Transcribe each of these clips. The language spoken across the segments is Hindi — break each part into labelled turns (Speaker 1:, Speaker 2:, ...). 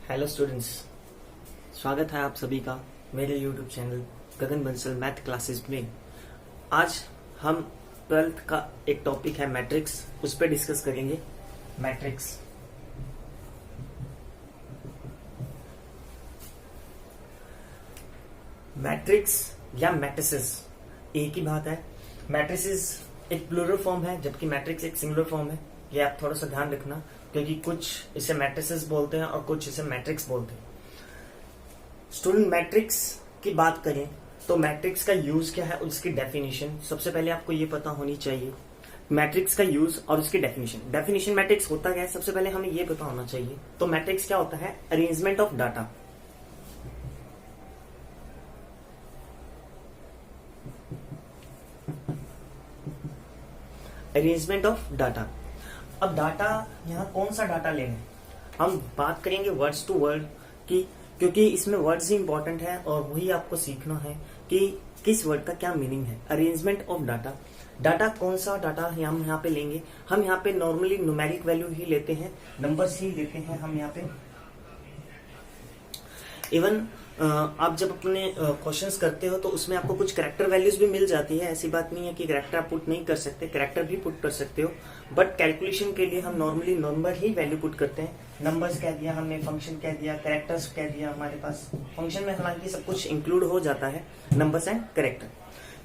Speaker 1: हेलो स्टूडेंट्स, स्वागत है आप सभी का मेरे यूट्यूब चैनल गगन बंसल मैथ क्लासेस में। आज हम 12th का एक टॉपिक है मैट्रिक्स, उस पर डिस्कस करेंगे। मैट्रिक्स मैट्रिक्स या मैट्रिसेस एक ही बात है। मैट्रिसेस एक प्लूरल फॉर्म है जबकि मैट्रिक्स एक सिंगुलर फॉर्म है। ये आप थोड़ा सा ध्यान रखना, क्योंकि कुछ इसे मैट्रिसेस बोलते हैं और कुछ इसे मैट्रिक्स बोलते हैं। स्टूडेंट, मैट्रिक्स की बात करें तो मैट्रिक्स का यूज क्या है, उसकी डेफिनेशन सबसे पहले आपको ये पता होनी चाहिए। मैट्रिक्स का यूज और उसकी डेफिनेशन मैट्रिक्स होता क्या है, सबसे पहले हमें ये पता होना चाहिए। तो मैट्रिक्स क्या होता है? Arrangement of data. Arrangement of data. अब डाटा, यहाँ कौन सा डाटा लेना है? हम बात करेंगे वर्ड्स टू वर्ड की, क्योंकि इसमें वर्ड्स ही इंपॉर्टेंट है और वही आपको सीखना है कि किस वर्ड का क्या मीनिंग है। Arrangement of data. डाटा कौन सा डाटा हम यहाँ पे लेंगे? हम यहाँ पे नॉर्मली न्यूमेरिक वैल्यू ही लेते हैं, नंबर्स ही लेते हैं हम यहाँ पे। इवन आप जब अपने क्वेश्चंस करते हो तो उसमें आपको कुछ कैरेक्टर वैल्यूज भी मिल जाती है। ऐसी बात नहीं है कि कैरेक्टर आप पुट नहीं कर सकते, कैरेक्टर भी पुट कर सकते हो, बट कैलकुलेशन के लिए हम नॉर्मली नंबर ही वैल्यू पुट करते हैं। नंबर्स कह दिया हमने, फंक्शन कह दिया, कैरेक्टर्स कह दिया। हमारे पास फंक्शन में हालांकि सब कुछ इंक्लूड हो जाता है, नंबर्स एंड कैरेक्टर।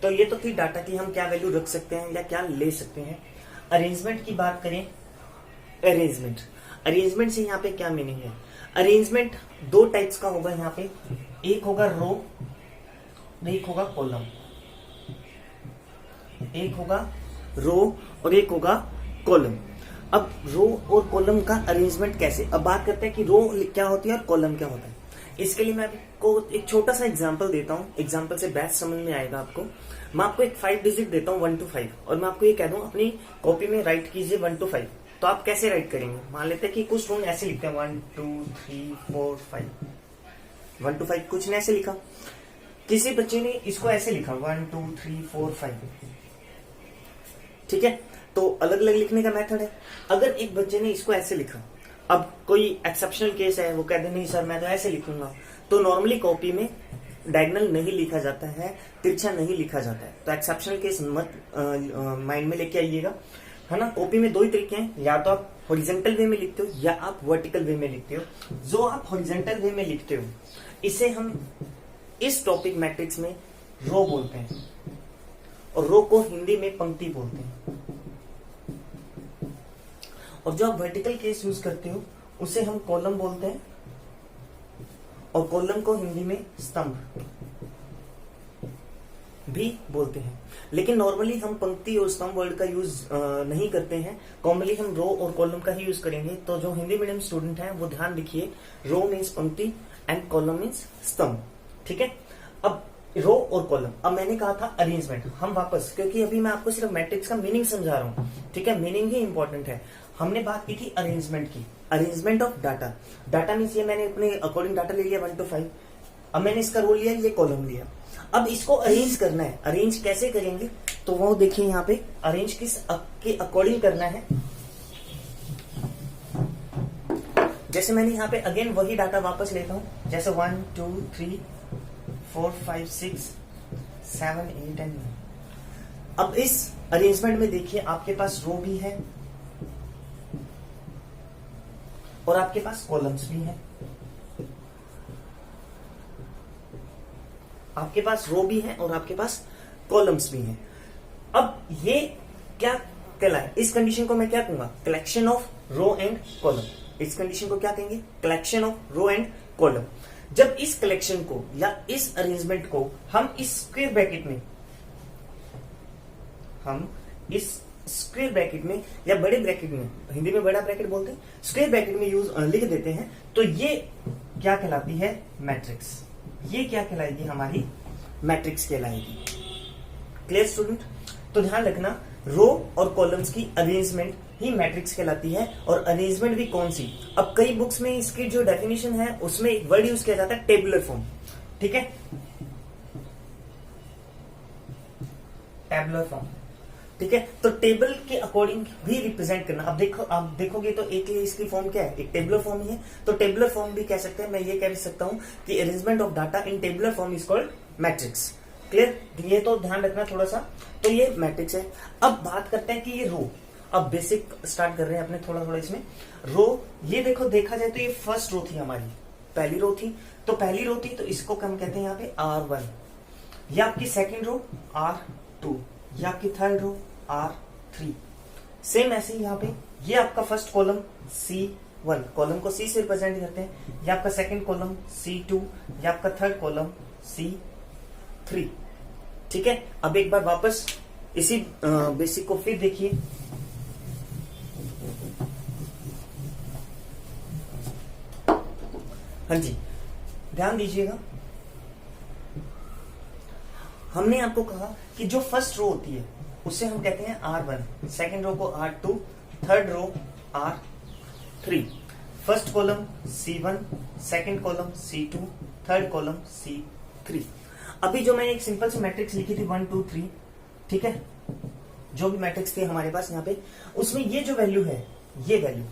Speaker 1: तो ये तो थी डाटा की हम क्या वैल्यू रख सकते हैं या क्या ले सकते हैं। अरेंजमेंट की बात करें, अरेंजमेंट से यहाँ पे क्या मीनिंग है? अरेंजमेंट दो टाइप्स का होगा यहाँ पे, एक होगा रो, एक होगा कॉलम। एक होगा रो और एक होगा कॉलम। अब रो और कॉलम का अरेंजमेंट कैसे? अब बात करते हैं कि रो क्या होती है और कॉलम क्या होता है। इसके लिए मैं आपको एक छोटा सा एग्जांपल देता हूँ, एग्जांपल से बेस्ट समझ में आएगा आपको। मैं आपको एक 5 डिजिट देता हूँ 1 to 5, और मैं आपको ये कह दूं अपनी कॉपी में राइट कीजिए 1 to 5। तो आप कैसे राइट करेंगे? मान लेते हैं कि कुछ स्टूडेंट ऐसे लिखते हैं 1 2 3 4 5। 1 to 5 कुछ ने ऐसे लिखा, किसी बच्चे ने इसको ऐसे लिखा 1 2 3 4 5। ठीक है, तो अलग अलग लिखने का मेथड है। अगर एक बच्चे ने इसको ऐसे लिखा, अब कोई एक्सेप्शनल केस है, वो कहते नहीं सर मैं तो ऐसे लिखूंगा, तो नॉर्मली कॉपी में डायगोनल नहीं लिखा जाता है, तिरछा नहीं लिखा जाता है। तो एक्सेप्शनल केस मत माइंड में लेके आइएगा, है ना। कॉपी में दो ही तरीके हैं, या तो आप हॉरिजॉन्टल वे में लिखते हो या आप वर्टिकल वे में लिखते हो। जो आप हॉरिजॉन्टल वे में लिखते हो इसे हम इस टॉपिक मैट्रिक्स में रो बोलते हैं, और रो को हिंदी में पंक्ति बोलते हैं। और जो आप वर्टिकल केस यूज करते हो उसे हम कॉलम बोलते हैं, और कॉलम को हिंदी में स्तंभ भी बोलते हैं। लेकिन नॉर्मली हम पंक्ति और स्तंभ वर्ड का यूज नहीं करते हैं, कॉमनली हम रो और कॉलम का ही यूज करेंगे। तो जो हिंदी मीडियम स्टूडेंट हैं वो ध्यान रखिए, रो मीन्स पंक्ति एंड कॉलम मीन्स स्तंभ। ठीक है, अब रो और कॉलम। अब मैंने कहा था अरेंजमेंट, हम वापस, क्योंकि अभी मैं आपको सिर्फ मैट्रिक्स का मीनिंग समझा रहा हूं, ठीक है, मीनिंग ही इंपॉर्टेंट है। हमने बात की थी अरेंजमेंट की, arrangement of data. Data means ये मैंने अपने अकॉर्डिंग डाटा ले लिया 1 to 5। अब मैंने इसका रो लिया, ये कॉलम लिया। अब इसको अरेंज करना है। अरेंज कैसे करेंगे? तो वो देखिए यहाँ पे अरेंज किस के अकॉर्डिंग करना है। जैसे मैंने यहाँ पे अगेन वही डाटा वापस लेता हूं, जैसे 1 2 3 4 5 6 7 8 एंड 9। अब इस अरेंजमेंट में देखिए आपके पास रो भी है और आपके पास कॉलम्स भी हैं। आपके पास रो भी है और आपके पास कॉलम्स भी हैं। अब ये क्या कहलाए? इस कंडीशन को मैं क्या कहूंगा? Collection of row and column. इस कंडीशन को क्या कहेंगे? Collection of row and column. जब इस कलेक्शन को या इस अरेंजमेंट को हम इस स्क्वायर ब्रैकेट में, या बड़े ब्रैकेट में, हिंदी में बड़ा ब्रैकेट बोलते हैं, स्क्वायर ब्रैकेट में यूज लिख देते हैं, तो ये क्या कहलाती है? मैट्रिक्स। ये क्या कहलाएगी? हमारी मैट्रिक्स कहलाएगी। Clear student? तो ध्यान रखना, रो और कॉलम्स की अरेंजमेंट ही मैट्रिक्स कहलाती है। और अरेंजमेंट भी कौन सी? अब कई बुक्स में इसकी जो डेफिनेशन है उसमें एक वर्ड यूज किया जाता है, टेबुलर फॉर्म। ठीक है, टेबुलर फॉर्म। ठीक है, तो टेबल के अकॉर्डिंग भी रिप्रेजेंट करना। अब देखो, आप देखोगे तो एक इसकी फॉर्म क्या है, एक टेबुलर फॉर्म ही है, तो टेबुलर फॉर्म भी कह सकते हैं। मैं ये कह सकता हूं कि arrangement of data in tabular form is called matrix. Clear, ये तो ध्यान रखना थोड़ा सा। तो ये मैट्रिक्स है। अब बात करते हैं कि ये रो, अब बेसिक स्टार्ट कर रहे हैं अपने थोड़ा थोड़ा इसमें। रो, ये देखो, देखा जाए तो ये फर्स्ट रो थी हमारी, पहली रो थी, तो पहली रो थी, तो इसको हम कहते हैं यहाँ पे R1। ये आपकी सेकेंड रो R2, ये आपकी थर्ड रो R3। सेम ऐसे ही यहाँ पे ये आपका फर्स्ट कॉलम C1, कॉलम को C से रिप्रेजेंट करते हैं। ये आपका सेकंड कॉलम C2, ये आपका थर्ड कॉलम C3। ठीक है, अब एक बार वापस इसी बेसिक को फिर देखिए। हाँ जी, ध्यान दीजिएगा, हमने आपको कहा कि जो फर्स्ट रो होती है उससे हम कहते हैं R1, सेकंड रो को R2, third row R3, first column C1, second column C2, third column C3। अभी जो मैंने एक सिंपल सी मैट्रिक्स लिखी थी 1 2 3, ठीक है, जो भी मैट्रिक्स थी हमारे पास यहाँ पे, उसमें ये जो वैल्यू है, ये वैल्यू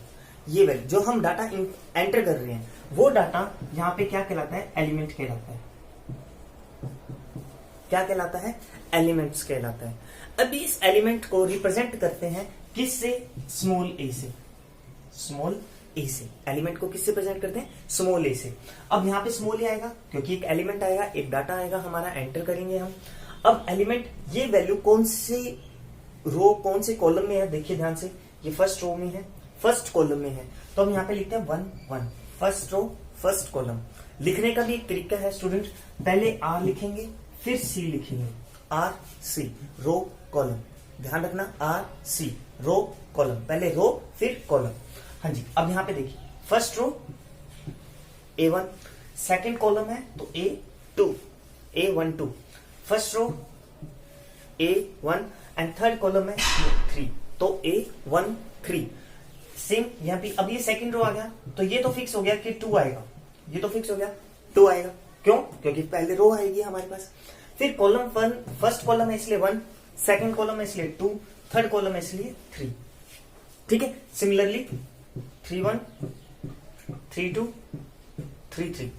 Speaker 1: जो हम डाटा एंटर कर रहे हैं, वो डाटा यहाँ पे क्या कहलाता है, एलिमेंट कहलाता है। क्या कहलाता है, एलिमेंट्स कहलाता है। अभी इस एलिमेंट को रिप्रेजेंट करते हैं किससे, स्मॉल ए से। स्मॉल ए से एलिमेंट को किससे प्रेजेंट करते हैं, स्मॉल ए से। अब यहाँ पे स्मॉल ए आएगा क्योंकि एक एलिमेंट आएगा, एक डाटा आएगा हमारा, एंटर करेंगे हम। अब एलिमेंट, ये वैल्यू कौन सी रो, कौन से कॉलम में है, देखिए ध्यान से, ये फर्स्ट रो में है, फर्स्ट कॉलम में है, तो हम यहाँ पे लिखते हैं 1 1, फर्स्ट रो फर्स्ट कॉलम। लिखने का भी एक तरीका है स्टूडेंट, पहले R लिखेंगे फिर C लिखेंगे, R C, रो कॉलम। ध्यान रखना, R C, रो कॉलम, पहले रो फिर कॉलम। हाँ जी, अब यहां पे देखिए, first row A1, second column है तो A2, A1 2, first row A1 and third column है 3, तो A1 3। सेम यहाँ पे, अब ये सेकंड रो आ गया, तो ये तो फिक्स हो गया कि 2 आएगा, ये तो फिक्स हो गया 2 आएगा। क्यों, क्योंकि पहले रो आएगी हमारे पास। फिर कॉलम 1, फर्स्ट कॉलम है इसलिए 1, सेकंड कॉलम है इसलिए 2, थर्ड कॉलम है इसलिए 3। ठीक है, सिमिलरली 3 1, 3 2, 3 3,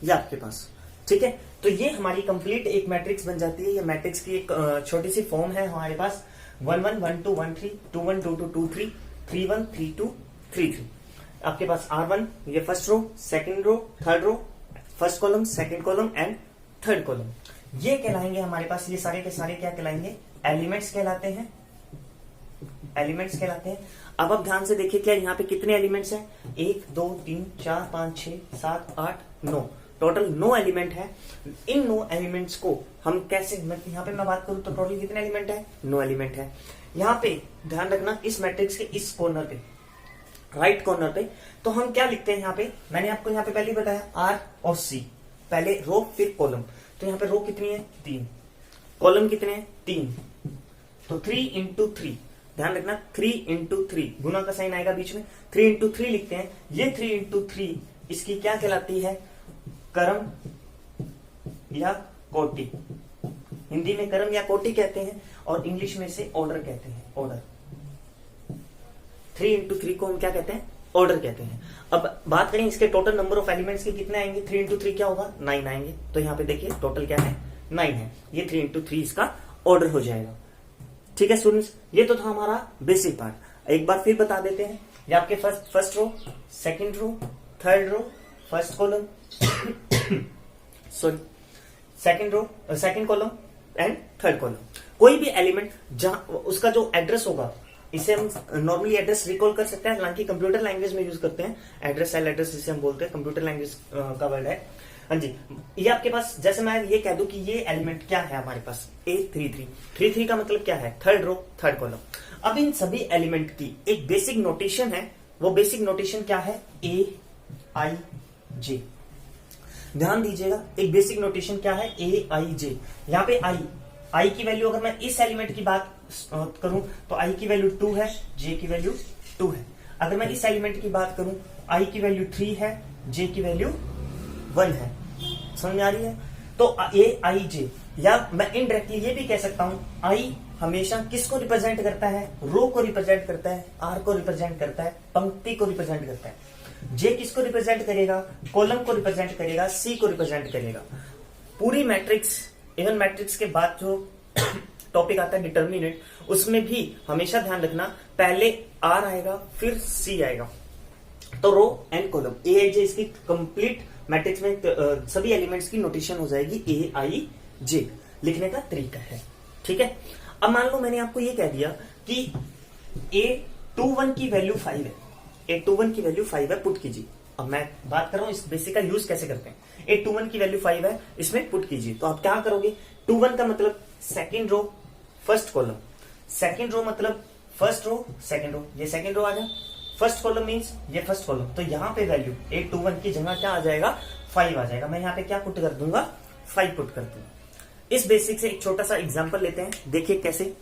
Speaker 1: ये आपके पास। ठीक है, तो ये हमारी कंप्लीट एक मैट्रिक्स बन जाती है। ये मैट्रिक्स की एक छोटी सी फॉर्म है हमारे पास, 1 1 1 2 1 3, 2 1 2 2 2 3, 3 1 3 2 3 3। आपके पास R1, ये first row, second row, third row, first column, second column and third column, ये कहलाएंगे हमारे पास। ये सारे के सारे क्या कहलाएंगे, एलिमेंट्स कहलाते हैं, एलिमेंट्स कहलाते हैं। अब आप ध्यान से देखिए, क्या यहाँ पे कितने एलिमेंट्स हैं, 1 2 3 4 5 6 7 8 9, टोटल 9 एलिमेंट है। इन 9 एलिमेंट्स को हम कैसे, यहाँ पे मैं बात करूं तो टोटल कितने एलिमेंट है, 9 एलिमेंट है। यहाँ पे ध्यान रखना, इस मैट्रिक्स के इस कॉर्नर पे, राइट कॉर्नर पे, तो हम क्या लिखते हैं यहाँ पे, मैंने आपको यहाँ पे पहले ही बताया, R और C, पहले रो फिर कॉलम। तो यहाँ पे रो कितनी है, 3, कॉलम कितने हैं, 3, तो 3 इंटू 3, ध्यान रखना 3 इंटू 3, गुना का साइन आएगा बीच में, 3 इंटू 3 लिखते हैं। ये 3 इंटू 3 इसकी क्या कहलाती है, क्रम या कोटि। हिंदी में क्रम या कोटि कहते हैं और इंग्लिश में से ऑर्डर कहते हैं, ऑर्डर। 3 इंटू 3 को हम क्या कहते हैं, ऑर्डर कहते हैं। अब बात करें इसके टोटल नंबर ऑफ एलिमेंट्स के, कितने आएंगे, 3 इंटू 3 क्या होगा, 9 आएंगे। तो यहाँ पे देखिए टोटल क्या है, 9 है। ये 3 इंटू 3 इसका ऑर्डर हो जाएगा। ठीक है स्टूडेंट्स, ये तो था हमारा बेसिक पार्ट। एक बार फिर बता देते हैं, ये आपके first row, second row, third row, first column sorry second row, second column and third column. कोई भी एलिमेंट जहां उसका जो एड्रेस होगा, इसे हम नॉर्मली एड्रेस रिकॉल कर सकते हैं, हालांकि कंप्यूटर लैंग्वेज में यूज करते हैं एड्रेस, सेल एड्रेस जिसे हम बोलते हैं, कंप्यूटर लैंग्वेज का वर्ड है। हाँ जी, ये आपके पास, जैसे मैं ये कह दूं कि ये एलिमेंट क्या है हमारे पास, A33, 33 का मतलब क्या है, थर्ड रो थर्ड कॉलम। अब इन सभी एलिमेंट की एक बेसिक नोटेशन है, वो बेसिक नोटेशन क्या है, AIJ। ध्यान दीजिएगा, एक बेसिक नोटेशन क्या है, AIJ। यहाँ पे आई की वैल्यू, अगर मैं इस एलिमेंट की बात करूं तो आई की वैल्यू 2 है, J की वैल्यू 2 है। अगर मैं इस एलिमेंट की बात करूं, आई की वैल्यू 3 है, J की वैल्यू 1 है। समझ में आ रही है? तो AIJ, या मैं इनडायरेक्टली ये भी कह सकता हूं हमेशा किसको रिप्रेजेंट करता है? रो को रिप्रेजेंट करता है, आर को रिप्रेजेंट करता है, पंक्ति को रिप्रेजेंट करता है। जे किसको रिप्रेजेंट करेगा? कॉलम को रिप्रेजेंट करेगा, सी को रिप्रेजेंट करेगा। पूरी मैट्रिक्स, इवन मैट्रिक्स के बाद जो टॉपिक आता है डिटर्मिनेंट, उसमें भी हमेशा ध्यान रखना पहले आर आएगा फिर सी आएगा। तो रो एंड कॉलम, ए आई जे इसकी कंप्लीट मैट्रिक्स में सभी एलिमेंट्स की नोटेशन हो जाएगी ए आई जे, लिखने का तरीका है। ठीक है, अब मान लो मैंने आपको ये कह दिया कि A21 की वैल्यू 5 है, A21 की वैल्यू 5 है, पुट कीजिए। अब मैं बात कर रहा हूं इस बेसिक का यूज कैसे करते हैं। A21 की वैल्यू 5 है, इसमें पुट कीजिए। तो आप क्या करोगे? 21 का मतलब second row first column, second row मतलब फर्स्ट रो सेकेंड रो, ये सेकेंड रो आ गया। फर्स्ट कॉलम मीन्स ये फर्स्ट कॉलम, तो यहाँ पे वैल्यू A21 की जगह क्या आ जाएगा? 5 आ जाएगा। मैं यहाँ पे क्या पुट कर दूंगा? 5 पुट कर दूंगा। इस बेसिक से एक छोटा सा एग्जांपल लेते हैं, देखिए कैसे।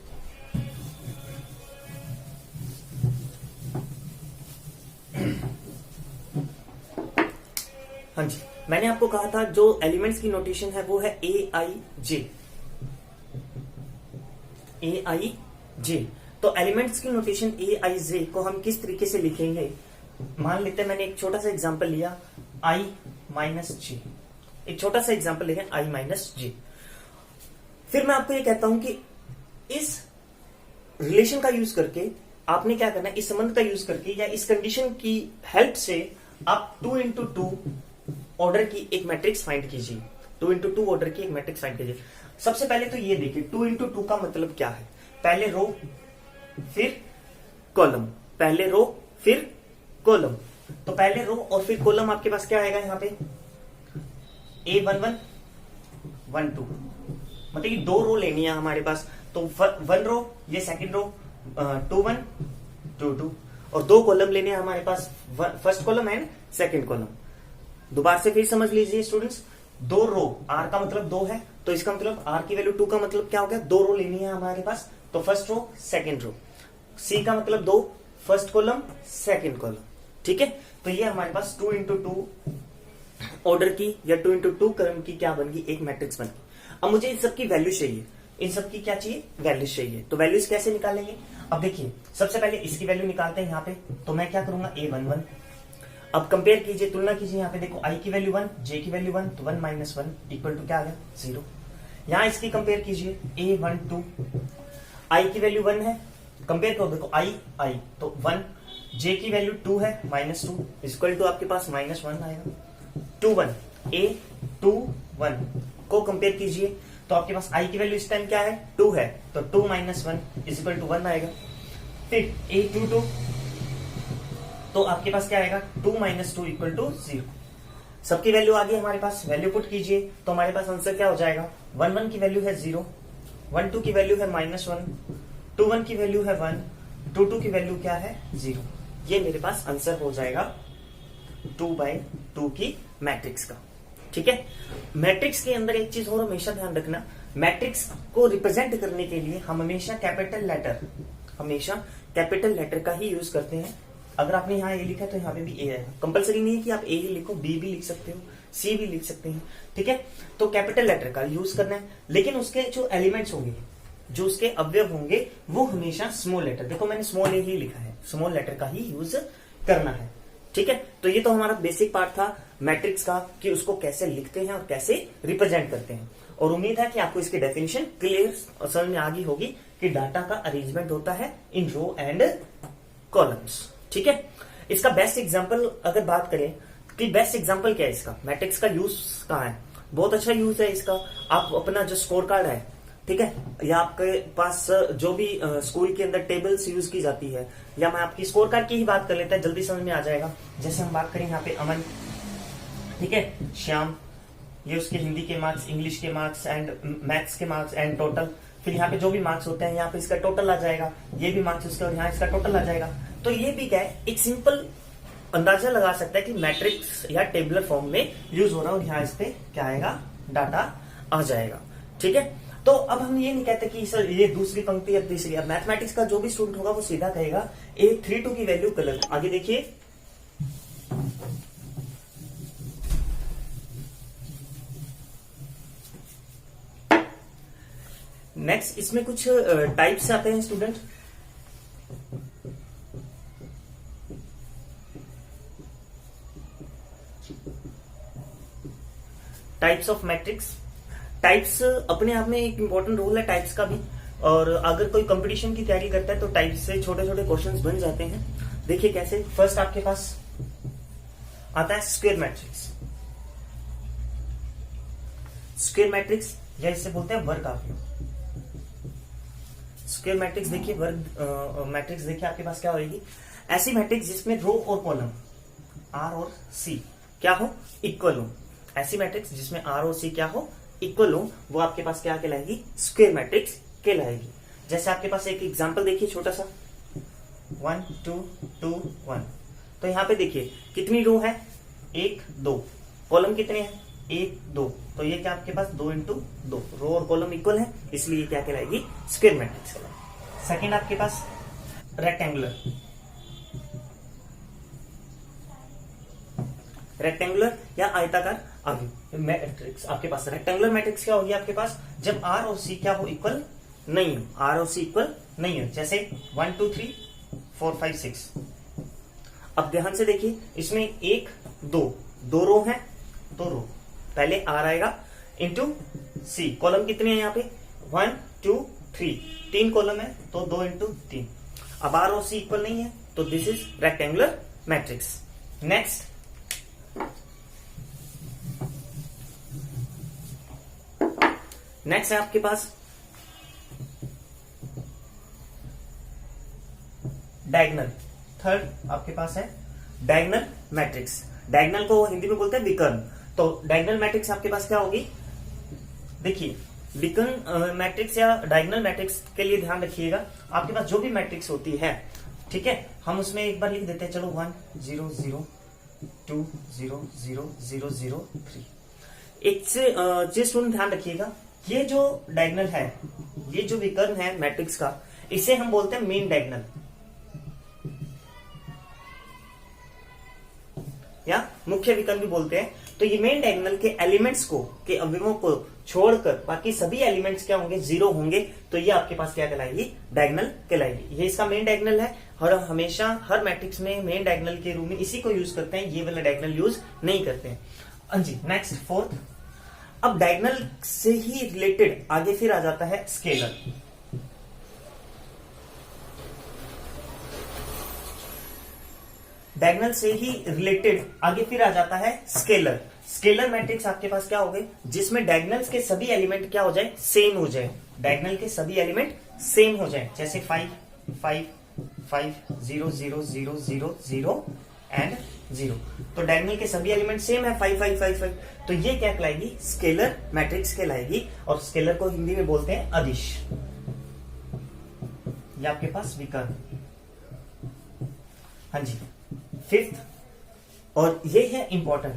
Speaker 1: हाँ जी, मैंने आपको कहा था जो एलिमेंट्स की नोटेशन है वो है ए आई जे, ए आई जे। तो एलिमेंट्स की नोटेशन ए आई जे को हम किस तरीके से लिखेंगे? मान लेते हैं मैंने एक छोटा सा एग्जांपल लिया, आई माइनस जे। एक छोटा सा एग्जांपल लेंगे, आई माइनस जे। फिर मैं आपको ये कहता हूं कि इस रिलेशन का यूज करके आपने क्या करना है, इस संबंध का यूज करके या इस कंडीशन की हेल्प से आप 2 इंटू 2 ऑर्डर की एक मैट्रिक्स फाइंड कीजिए। 2 इंटू 2 ऑर्डर की एक मैट्रिक्स फाइंड कीजिए। सबसे पहले तो ये देखिए 2 इंटू 2 का मतलब क्या है? पहले रो फिर कॉलम, पहले रो फिर कॉलम। तो पहले रो और फिर कॉलम आपके पास क्या आएगा? यहाँ पे A11 12, मतलब कि 2 रो लेनी है हमारे पास। तो 1 रो, ये सेकंड रो 21 22, और 2 कॉलम लेने हैं हमारे पास, first column and second column. दोबारा से फिर समझ लीजिए स्टूडेंट्स, 2 रो, आर का मतलब 2 है, तो इसका मतलब आर की वैल्यू 2 का मतलब क्या हो गया? 2 रो लेनी है हमारे पास, तो फर्स्ट रो सेकंड रो। सी का मतलब 2, फर्स्ट कॉलम सेकंड कॉलम। ठीक है, तो ये हमारे पास 2 इंटू 2 ऑर्डर की या 2 इंटू 2 क्रम की क्या बन गई? एक मैट्रिक्स बन गई। अब मुझे इन सब की वैल्यू चाहिए, इन सब की क्या चाहिए? वैल्यूज चाहिए। तो वैल्यूज कैसे निकालेंगे? अब देखिए, सबसे पहले इसकी वैल्यू निकालते हैं यहाँ पे। तो मैं क्या करूंगा? A11। अब कंपेयर कीजिए, तुलना कीजिए। यहाँ पे देखो आई की वैल्यू 1, जे की वैल्यू 1, तो 1 माइनस 1 इक्वल टू क्या आ गया? 0। यहाँ इसकी कंपेयर कीजिए, A12, आई की वैल्यू 1 है, कंपेयर करो, देखो आई आई तो 1, जे की वैल्यू 2 है, -2 इक्वल टू आपके पास -1 आएगा। 2 1 A21 को कंपेयर कीजिए, तो आपके पास आई की वैल्यू इस टाइम क्या है? 2 है, तो 2 माइनस 1 इज इक्वल टू 1 आएगा। फिर A22, तो आपके पास क्या आएगा? 2 माइनस 2 इक्वल टू 0। सबकी वैल्यू आ गई हमारे पास, वैल्यू पुट कीजिए, तो हमारे पास आंसर क्या हो जाएगा? 1 1 की वैल्यू है 0, 1 2 की वैल्यू है -1, 2 1 की वैल्यू है 1, 2 2 की वैल्यू क्या है? 0। ये मेरे पास आंसर हो जाएगा 2/2 की मैट्रिक्स का। ठीक है, मैट्रिक्स के अंदर एक चीज और हमेशा ध्यान रखना, मैट्रिक्स को रिप्रेजेंट करने के लिए हम हमेशा कैपिटल लेटर का ही यूज करते हैं। अगर आपने यहाँ ए लिखा है तो यहाँ पे भी ए आएगा। कंपलसरी नहीं है कि आप ए ही लिखो, बी भी लिख सकते हो, सी भी लिख सकते हैं। ठीक है, तो कैपिटल लेटर का यूज करना है, लेकिन उसके जो एलिमेंट्स होंगे, जो उसके अवयव होंगे, वो हमेशा स्मॉल लेटर। देखो मैंने स्मॉल ए ही लिखा है, स्मॉल लेटर का ही यूज करना है। ठीक है, तो ये तो हमारा बेसिक पार्ट था मैट्रिक्स का, कि उसको कैसे लिखते हैं और कैसे रिप्रेजेंट करते हैं। और उम्मीद है कि आपको इसकी डेफिनेशन क्लियर समझ में आ गई होगी कि डाटा का अरेंजमेंट होता है इन रो एंड कॉलम्स। ठीक है, इसका बेस्ट एग्जांपल अगर बात करें कि बेस्ट एग्जांपल क्या है इसका, मैट्रिक्स का यूज कहाँ है? बहुत अच्छा यूज है इसका। आप अपना जो स्कोर कार्ड है, ठीक है, या आपके पास जो भी स्कूल के अंदर टेबल्स यूज की जाती है, या मैं आपकी स्कोर कार्ड की ही बात कर लेता है, जल्दी समझ में आ जाएगा। जैसे हम बात करें यहाँ पे अमन, ठीक है, श्याम, ये उसके हिंदी के मार्क्स, इंग्लिश के मार्क्स एंड मैथ्स के मार्क्स एंड टोटल। फिर यहाँ पे जो भी मार्क्स होते हैं यहाँ पे इसका टोटल आ जाएगा, ये भी मार्क्स उसके और यहाँ इसका टोटल आ जाएगा। तो ये भी क्या है, एक सिंपल अंदाजा लगा सकता है कि मैट्रिक्स या टेबुलर फॉर्म में यूज हो रहा है, और यहाँ इस पे क्या आएगा? डाटा आ जाएगा। ठीक है, तो अब हम ये नहीं कहते कि सर ये दूसरी पंक्ति या तीसरी। अब मैथमेटिक्स का जो भी स्टूडेंट होगा वो सीधा कहेगा A32 की वैल्यू कलर। आगे देखिए, नेक्स्ट इसमें कुछ टाइप्स आते हैं student. Types of matrix. Types अपने आप में एक इंपॉर्टेंट रोल है टाइप्स का भी, और अगर कोई कंपटीशन की तैयारी करता है तो टाइप्स से छोटे छोटे क्वेश्चंस बन जाते हैं। देखिए कैसे। फर्स्ट आपके पास आता है स्क्वायर मैट्रिक्स। स्क्वायर मैट्रिक्स या इससे बोलते हैं वर्ग आव्यूह। स्क्वायर मैट्रिक्स देखिए, वर्ग मैट्रिक्स देखिए आपके पास क्या होगी, ऐसी मैट्रिक्स जिसमें रो और कॉलम आर और सी क्या हो, इक्वल हो। ऐसी मैट्रिक्स जिसमें आर और सी क्या हो, इक्वल हो, वो आपके पास क्या कहलाएगी, स्क्वायर मैट्रिक्स कहलाएगी। जैसे आपके पास एक एग्जांपल देखिए छोटा सा, 1 2 2 1। तो यहां पे देखिए कितनी रो है, 1 2, कॉलम कितने हैं, 1 2। तो ये क्या आपके पास 2 इंटू 2, रो और कॉलम इक्वल है, इसलिए क्या कहलाएगी, स्क्वायर मैट्रिक्स कहलाएगी। सेकेंड आपके पास रेक्टेंगुलर। रेक्टेंगुलर या आयताकार आव्यूह मैट्रिक्स। आपके पास रेक्टेंगुलर मैट्रिक्स क्या होगी आपके पास, जब आर और सी क्या हो, इक्वल नहीं हो, आर और सी इक्वल नहीं हो। जैसे 1 2 3 4 5 6। अब ध्यान से देखिए, इसमें 1 2 दो रो है, दो रो, पहले आर आएगा इंटू सी, कॉलम कितने हैं यहाँ पे 1 2 3, 3 कॉलम है तो 2 इंटू 3। अब आर और सी इक्वल नहीं है तो this is rectangular matrix. Next है आपके पास डायगोनल। थर्ड आपके पास है डायगोनल मैट्रिक्स। डायगोनल को हिंदी में बोलते हैं विकर्ण। तो डायगोनल मैट्रिक्स आपके पास क्या होगी, देखिए विकर्ण मैट्रिक्स या डायगोनल मैट्रिक्स के लिए ध्यान रखिएगा, आपके पास जो भी मैट्रिक्स होती है, ठीक है, हम उसमें एक बार लिख देते हैं, चलो 1 0 0 2 0 0 0 0 3। एक चीज स्टूडेंट ध्यान रखिएगा, ये जो डायगोनल है, ये जो विकर्ण है मैट्रिक्स का, इसे हम बोलते हैं मेन डायगोनल या मुख्य विकर्ण भी बोलते हैं। तो ये मेन डायगोनल के एलिमेंट्स को, के अवयवों को छोड़कर बाकी सभी एलिमेंट्स क्या होंगे, 0 होंगे। तो ये आपके पास क्या कहलाएगी, डायगोनल कहलाएगी। ये इसका मेन डायगोनल है, और हमेशा हर मैट्रिक्स में मेन डायगोनल के रूप में इसी को यूज करते हैं, ये वाला डायगोनल यूज नहीं करते हैं। हाँ जी। नेक्स्ट फोर्थ, अब डायगोनल से ही रिलेटेड आगे फिर आ जाता है स्केलर। डायगोनल से ही रिलेटेड आगे फिर आ जाता है स्केलर। स्केलर मैट्रिक्स आपके पास क्या हो गए, जिसमें डायगोनल्स के सभी एलिमेंट क्या हो जाए, सेम हो जाए। डायगोनल के सभी एलिमेंट सेम हो जाए, जैसे 5 5 5 0 0 0 0 0 एंड 0। तो डायगोनल के सभी एलिमेंट सेम है, 5 5 5 5। तो ये क्या कहलाएगी, स्केलर मैट्रिक्स कहलाएगी। और स्केलर को हिंदी में बोलते हैं अदिश। ये आपके पास विकर्ण। हाँ जी। फिफ्थ, और ये है important,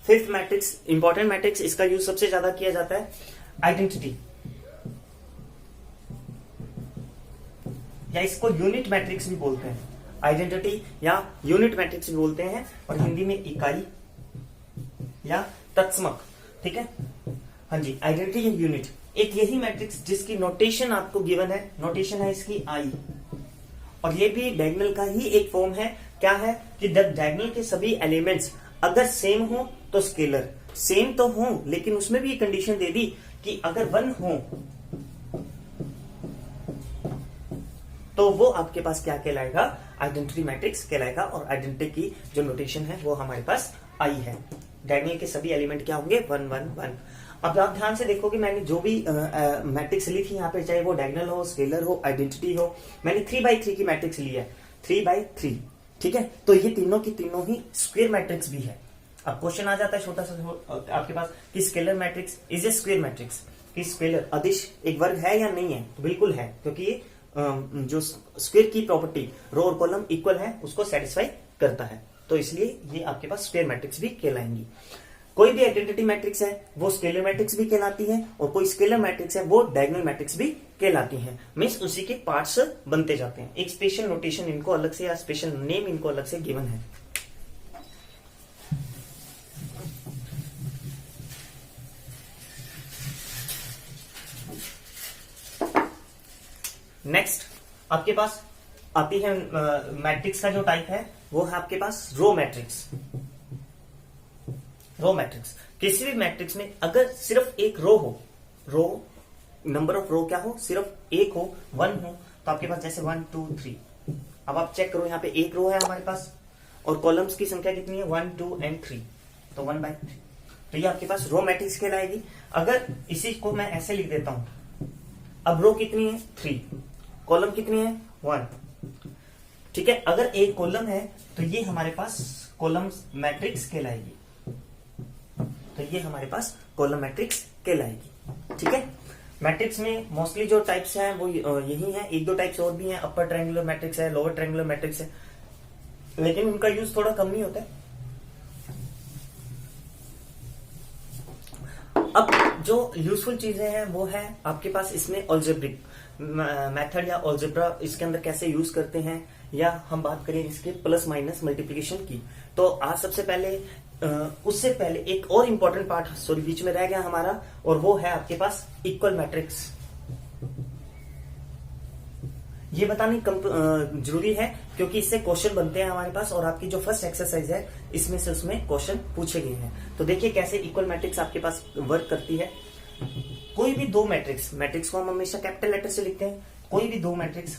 Speaker 1: fifth matrix, important matrix, इसका यूज सबसे ज्यादा किया जाता है आइडेंटिटी, या इसको यूनिट मैट्रिक्स भी बोलते हैं। आइडेंटिटी या यूनिट मैट्रिक्स भी बोलते हैं, और हिंदी में इकाई या तत्समक, ठीक है। हाँ जी, आइडेंटिटी या यूनिट एक यही मैट्रिक्स जिसकी नोटेशन आपको गिवन है, नोटेशन है इसकी आई, और ये भी डायगोनल का ही एक फॉर्म है। क्या है कि जब डायगोनल के सभी एलिमेंट्स अगर सेम हो तो स्केलर, सेम तो हो लेकिन उसमें भी कंडीशन दे दी कि अगर 1 हो तो वो आपके पास क्या कहलाएगा, आइडेंटिटी मैट्रिक्स कहलाएगा। और आइडेंटिटी की जो नोटेशन है वो हमारे पास आई है। डायगोनल के सभी एलिमेंट क्या होंगे, 1 1 1। अब आप ध्यान से देखोगे, मैंने जो भी मैट्रिक्स ली थी यहाँ पे, चाहे वो डायगोनल हो, स्केलर हो, आइडेंटिटी हो, मैंने 3x3 की मैट्रिक्स ली है, 3x3, ठीक है। तो ये तीनों की तीनों ही स्क्वायर मैट्रिक्स भी है। अब क्वेश्चन आ जाता है छोटा सा आपके पास कि scalar matrix is a square matrix, कि स्केलर अदिश एक वर्ग है या नहीं है, तो बिल्कुल है, क्योंकि ये जो स्क्वायर की प्रॉपर्टी रो और कॉलम इक्वल है उसको सेटिस्फाई करता है, तो इसलिए ये आपके पास स्क्वायर मैट्रिक्स भी कहलाएंगी। कोई भी आइडेंटिटी मैट्रिक्स है वो स्केलर मैट्रिक्स भी कहलाती है, और कोई स्केलर मैट्रिक्स है वो डायगोनल मैट्रिक्स भी कहलाती है। मींस उसी के पार्ट्स बनते जाते हैं। एक स्पेशल नोटेशन इनको अलग से या स्पेशल नेम इनको अलग से गिवन है। नेक्स्ट आपके पास आती है मैट्रिक्स का जो टाइप है वो है आपके पास रो मैट्रिक्स। रो मैट्रिक्स, किसी भी मैट्रिक्स में अगर सिर्फ एक रो हो, रो नंबर ऑफ रो क्या हो, सिर्फ एक हो, 1 हो, तो आपके पास जैसे 1 2 3। अब आप चेक करो, यहाँ पे एक रो है हमारे पास और कॉलम्स की संख्या कितनी है, 1 2 एंड 3, तो 1/3। तो ये आपके पास रो मैट्रिक्स कहलाएगी। अगर इसी को मैं ऐसे लिख देता हूं, अब रो कितनी है 3, कॉलम कितनी है 1, ठीक है। अगर एक कॉलम है तो ये हमारे पास कॉलम मैट्रिक्स कहलाएगी, तो ये हमारे पास कॉलम मैट्रिक्स कहलाएगी, ठीक है। मैट्रिक्स में मोस्टली जो टाइप्स हैं वो यही हैं, एक दो टाइप्स और भी हैं, अपर ट्रायंगुलर मैट्रिक्स है, लोअर ट्रायंगुलर मैट्रिक्स है, लेकिन उनका यूज थोड़ा कम ही होता है। अब जो यूजफुल चीजें हैं वो है आपके पास इसमें अलजेब्रिक मेथड या अलजेब्रा इसके अंदर कैसे यूज करते हैं, या हम बात करें इसके प्लस माइनस मल्टीप्लिकेशन की। तो आज सबसे पहले उससे पहले एक और इंपॉर्टेंट पार्ट सॉरी बीच में रह गया हमारा, और वो है आपके पास इक्वल मैट्रिक्स। ये बतानी जरूरी है क्योंकि इससे क्वेश्चन बनते हैं हमारे पास, और आपकी जो फर्स्ट एक्सरसाइज है इसमें से उसमें क्वेश्चन पूछे गए हैं। तो देखिए कैसे इक्वल मैट्रिक्स आपके पास वर्क करती है। कोई भी दो मैट्रिक्स को हम हमेशा कैपिटल लेटर से लिखते हैं, कोई भी दो मैट्रिक्स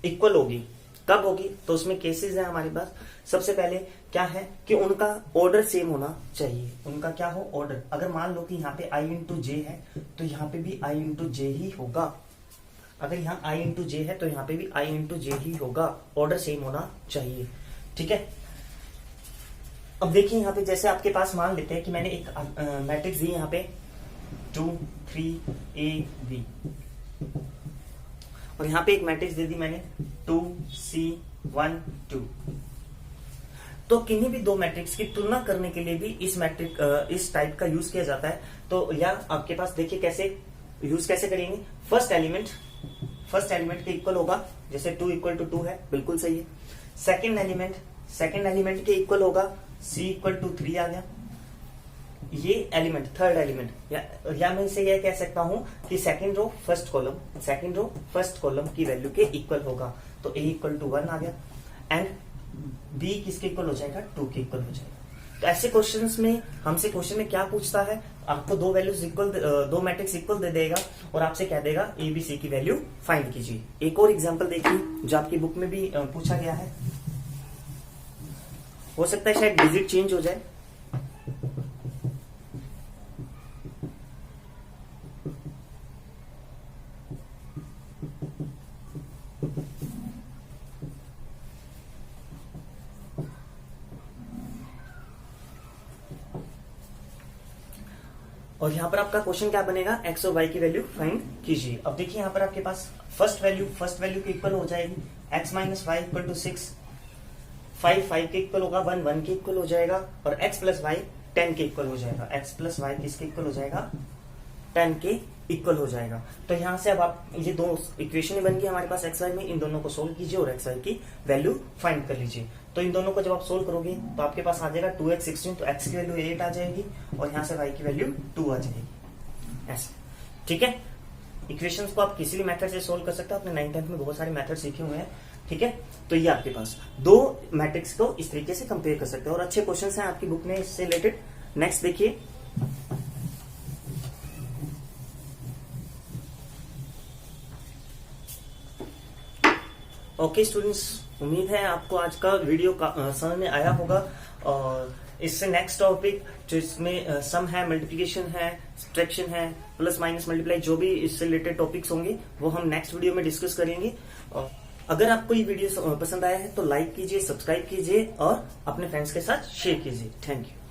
Speaker 1: इक्वल होगी, कब होगी, तो उसमें केसेस है हमारे पास। सबसे पहले क्या है कि उनका ऑर्डर सेम होना चाहिए, उनका क्या हो ऑर्डर। अगर मान लो कि यहाँ पे i इंटू जे है तो यहाँ पे भी i इंटू जे ही होगा, अगर यहाँ i इंटू जे है तो यहाँ पे भी i इंटू जे ही होगा, ऑर्डर सेम होना चाहिए, ठीक है। अब देखिए यहाँ पे जैसे आपके पास मान लेते हैं कि मैंने एक मैट्रिक्स दी यहाँ पे 2 3 a b, और यहाँ पे एक मैट्रिक्स दे दी मैंने 2 c 1 2। तो किन्हीं भी दो मैट्रिक्स की तुलना करने के लिए भी इस टाइप का यूज किया जाता है। तो या आपके पास देखिए कैसे यूज कैसे करेंगे। फर्स्ट एलिमेंट के इक्वल होगा, जैसे 2 इक्वल टू 2 है, बिल्कुल सही है। सेकेंड एलिमेंट के इक्वल होगा, c इक्वल टू 3 आ गया। ये एलिमेंट थर्ड एलिमेंट, या मैं इसे यह कह सकता हूं कि सेकेंड रो फर्स्ट कॉलम की वैल्यू के इक्वल होगा, तो a इक्वल टू 1 आ गया, एंड b किसके इक्वल हो जाएगा, 2 के इक्वल हो जाएगा। तो ऐसे क्वेश्चंस में हमसे क्वेश्चन में क्या पूछता है, आपको दो वैल्यूज इक्वल, दो मैट्रिक्स इक्वल दे देगा और आपसे कह देगा a b c की वैल्यू फाइंड कीजिए। एक और एग्जांपल देखिए जो आपकी बुक में भी पूछा गया है, हो सकता है शायद डिजिट चेंज हो जाए। और यहाँ पर आपका क्वेश्चन क्या बनेगा, x और y की वैल्यू फाइंड कीजिए। अब देखिए यहाँ पर आपके पास फर्स्ट वैल्यू के इक्वल हो जाएगी x minus y equal to 6, 5 के इक्वल होगा, 1 के इक्वल हो जाएगा, और x प्लस वाई 10 के इक्वल हो जाएगा। x प्लस वाई किसके इक्वल हो जाएगा, 10 के इक्वल हो जाएगा। तो यहाँ से अब आप ये दो इक्वेशन बन गई हमारे पास x y में, इन दोनों को सोल्व कीजिए और x y की वैल्यू फाइंड कर लीजिए। तो इन दोनों को जब आप सोल्व करोगे तो आपके पास आ जाएगा 2x 16, तो x की वैल्यू 8 आ जाएगी और यहाँ से y की वैल्यू 2 आ जाएगी, ऐसे, ठीक है। इक्वेशंस को आप किसी भी मेथड से सोल्व कर सकते हो, अपने 9th में बहुत सारे मेथड सीखे हुए हैं, ठीक है। तो ये आपके पास दो मैट्रिक्स को इस तरीके से कंपेयर कर सकते हो, और अच्छे क्वेश्चन हैं आपकी बुक में इससे रिलेटेड। नेक्स्ट देखिए, ओके स्टूडेंट्स, उम्मीद है आपको आज का वीडियो समझ में आया होगा। और इससे नेक्स्ट टॉपिक जो इसमें सम है, मल्टीप्लिकेशन है, सब्ट्रैक्शन है, प्लस माइनस मल्टीप्लाई, जो भी इससे रिलेटेड टॉपिक्स होंगे वो हम नेक्स्ट वीडियो में डिस्कस करेंगे। और अगर आपको ये वीडियो पसंद आया है तो लाइक कीजिए, सब्सक्राइब कीजिए और अपने फ्रेंड्स के साथ शेयर कीजिए। Thank you.